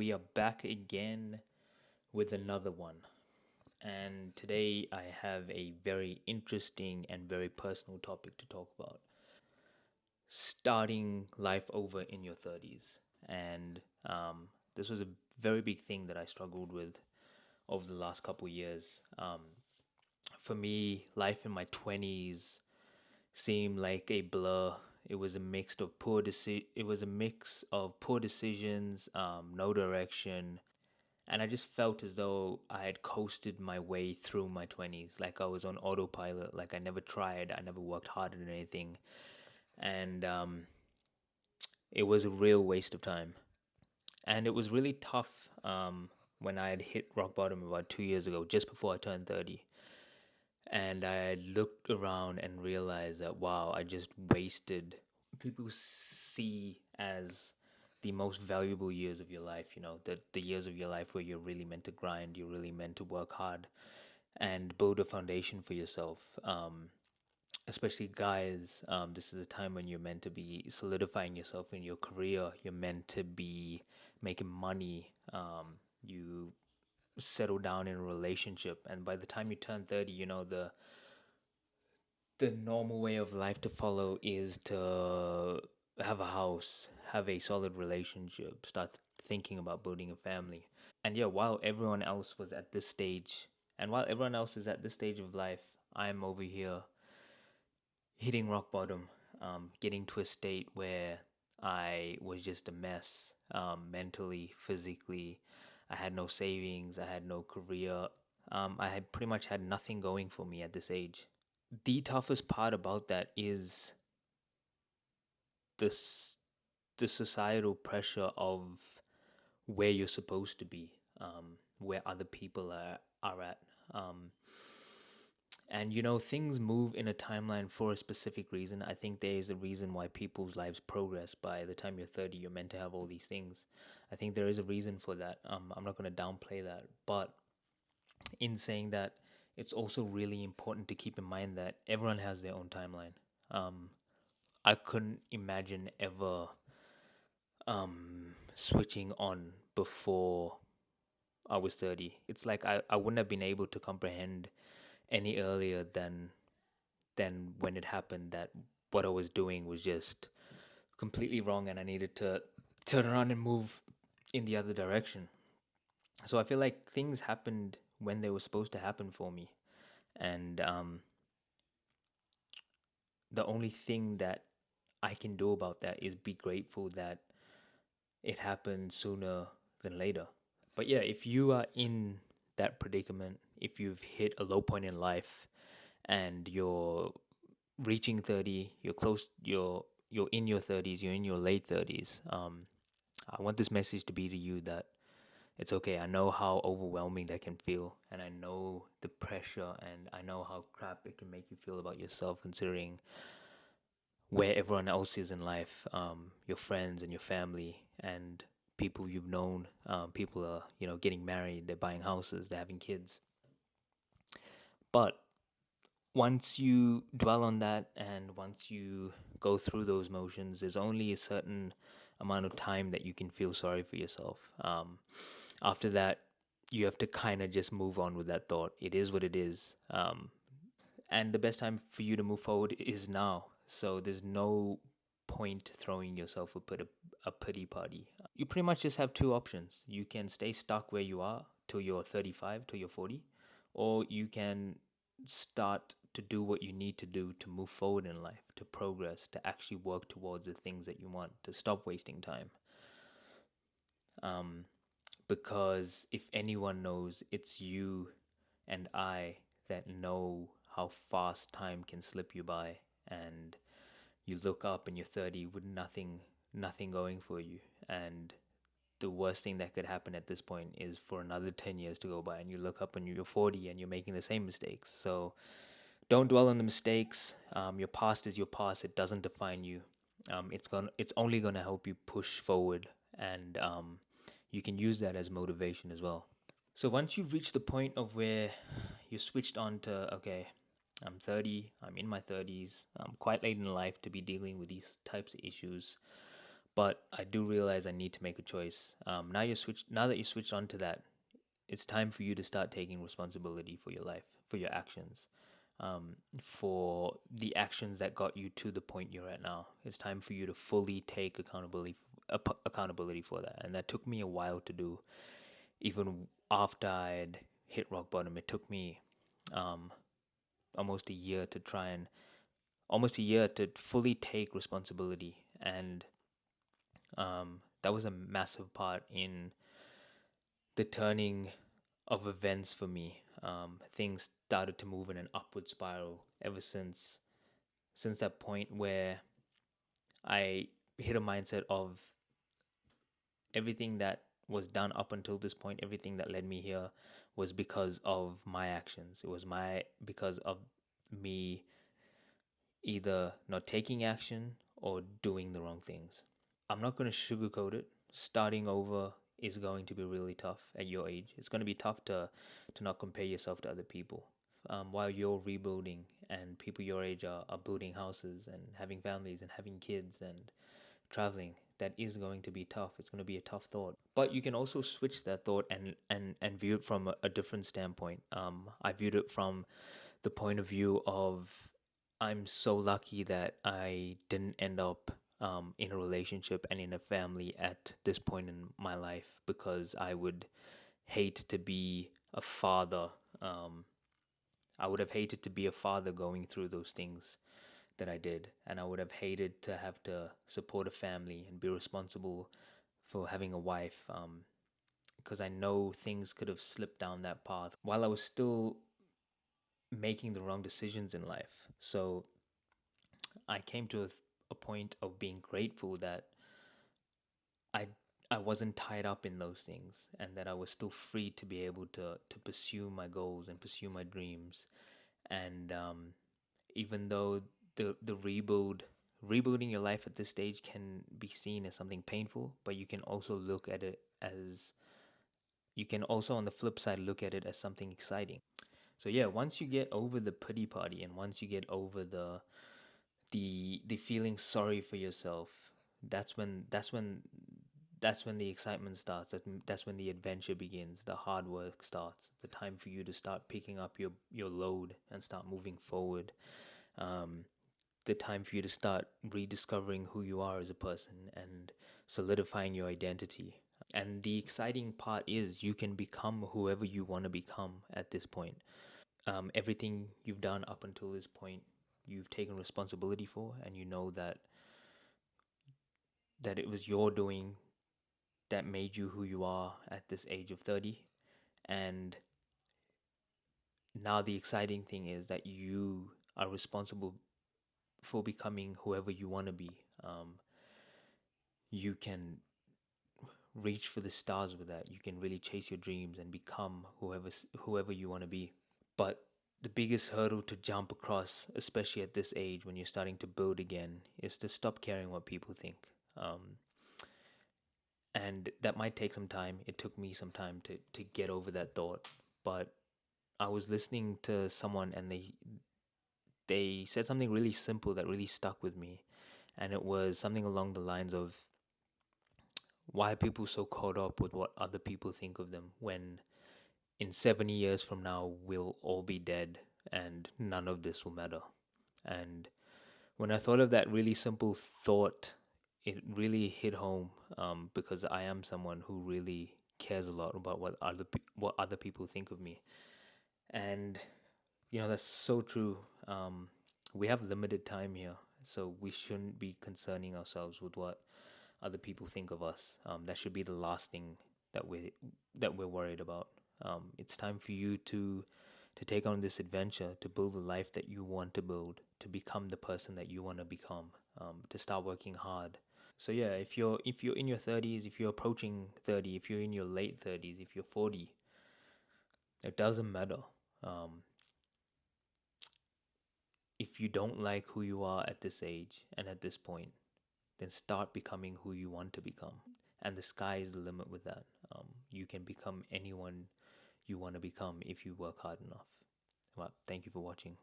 we are back again with another one. And today I have a very interesting and very personal topic to talk about starting life over in your 30s. And this was a very big thing that I struggled with over the last couple years. For me, life in my 20s seemed like a blur. It was a mix of poor decisions, no direction, and I just felt as though I had coasted my way through my 20s, like I was on autopilot, like I never tried, I never worked hard at anything, and it was a real waste of time. And it was really tough when I had hit rock bottom about 2 years ago, just before I turned 30. And I looked around and realized that, wow, I just wasted. People see as the most valuable years of your life, the years of your life where you're really meant to grind, you're really meant to work hard and build a foundation for yourself. Especially guys, this is a time when you're meant to be solidifying yourself in your career, you're meant to be making money. You settle down in a relationship, and by the time you turn 30, the normal way of life to follow is to have a house, have a solid relationship, start thinking about building a family. And yeah, while everyone else is at this stage of life, I'm over here hitting rock bottom, getting to a state where I was just a mess, mentally, physically. I had no savings, I had no career. I had pretty much had nothing going for me at this age. The toughest part about that is this the societal pressure of where you're supposed to be, where other people are at. Um, and things move in a timeline for a specific reason. I think there is a reason why people's lives progress. By the time you're 30, you're meant to have all these things. I think there is a reason for that. I'm not going to downplay that. But in saying that, it's also really important to keep in mind that everyone has their own timeline. Um, I couldn't imagine ever switching on before I was 30. It's like I wouldn't have been able to comprehend any earlier than when it happened that what I was doing was just completely wrong and I needed to turn around and move in the other direction. So I feel like things happened when they were supposed to happen for me. And the only thing that I can do about that is be grateful that it happened sooner than later. But yeah, if you are in that predicament, if you've hit a low point in life and you're reaching 30, you're in your 30s, you're in your late 30s, I want this message to be to you that it's okay. I know how overwhelming that can feel, and I know the pressure, and I know how crap it can make you feel about yourself, considering where everyone else is in life, your friends and your family and people you've known. People are, getting married, they're buying houses, they're having kids. But once you dwell on that and once you go through those motions, there's only a certain amount of time that you can feel sorry for yourself. After that, you have to kind of just move on with that thought. It is what it is. And the best time for you to move forward is now. So there's no point throwing yourself a pity party. You pretty much just have two options. You can stay stuck where you are till you're 35, till you're 40, or you can start to do what you need to do to move forward in life, to progress, to actually work towards the things that you want, to stop wasting time. Because if anyone knows, it's you and I that know how fast time can slip you by, and you look up and you're 30 with nothing going for you, and the worst thing that could happen at this point is for another 10 years to go by and you look up and you're 40 and you're making the same mistakes. So don't dwell on the mistakes. Your past is your past. It doesn't define you. It's only gonna help you push forward, and you can use that as motivation as well. So once you've reached the point of where you're switched on to, okay, I'm 30, I'm in my 30s, I'm quite late in life to be dealing with these types of issues, But I do realize I need to make a choice. Now that you switched on to that, it's time for you to start taking responsibility for your life, for your actions, for the actions that got you to the point you're at now. It's time for you to fully take accountability for that, and that took me a while to do. Even after I'd hit rock bottom, it took me um, almost a year to try and almost a year to fully take responsibility, and that was a massive part in the turning of events for me. Things started to move in an upward spiral ever since that point where I hit a mindset of everything that was done up until this point, everything that led me here was because of my actions. It was my because of me either not taking action or doing the wrong things. I'm not going to sugarcoat it. Starting over is going to be really tough at your age. It's going to be tough to not compare yourself to other people. While you're rebuilding and people your age are building houses and having families and having kids and traveling, that is going to be tough. It's going to be a tough thought. But you can also switch that thought and view it from a different standpoint. I viewed it from the point of view of I'm so lucky that I didn't end up in a relationship and in a family at this point in my life, because I would hate to be a father. I would have hated to be a father going through those things that I did, and I would have hated to have to support a family and be responsible for having a wife, because I know things could have slipped down that path while I was still making the wrong decisions in life. So I came to a point of being grateful that I I wasn't tied up in those things, and that I was still free to be able to pursue my goals and pursue my dreams. And even though the rebuilding your life at this stage can be seen as something painful, but you can also look at it as you can also on the flip side look at it as something exciting. So yeah, once you get over the pity party and once you get over the feeling sorry for yourself, that's when that's when the excitement starts. That's when the adventure begins. The hard work starts. The time for you to start picking up your load and start moving forward. Um, the time for you to start rediscovering who you are as a person and solidifying your identity. And the exciting part is you can become whoever you want to become at this point. Everything you've done up until this point, you've taken responsibility for, and you know that it was your doing that made you who you are at this age of 30. And now the exciting thing is that you are responsible for becoming whoever you want to be. You can reach for the stars with that. You can really chase your dreams and become whoever you want to be. But the biggest hurdle to jump across, especially at this age when you're starting to build again, is to stop caring what people think. And that might take some time. It took me some time to get over that thought. But I was listening to someone and they said something really simple that really stuck with me. And it was something along the lines of, why are people so caught up with what other people think of them when in 70 years from now we'll all be dead and none of this will matter? And when I thought of that really simple thought, it really hit home, because I am someone who really cares a lot about what other people think of me. And that's so true. We have limited time here, so we shouldn't be concerning ourselves with what other people think of us. That should be the last thing that we're worried about. It's time for you to take on this adventure, to build the life that you want to build, to become the person that you want to become, to start working hard. So yeah, if you're in your 30s, if you're approaching 30, if you're in your late 30s, if you're 40, it doesn't matter. Um, if you don't like who you are at this age and at this point, then start becoming who you want to become. And the sky is the limit with that. You can become anyone you want to become if you work hard enough. Well, thank you for watching.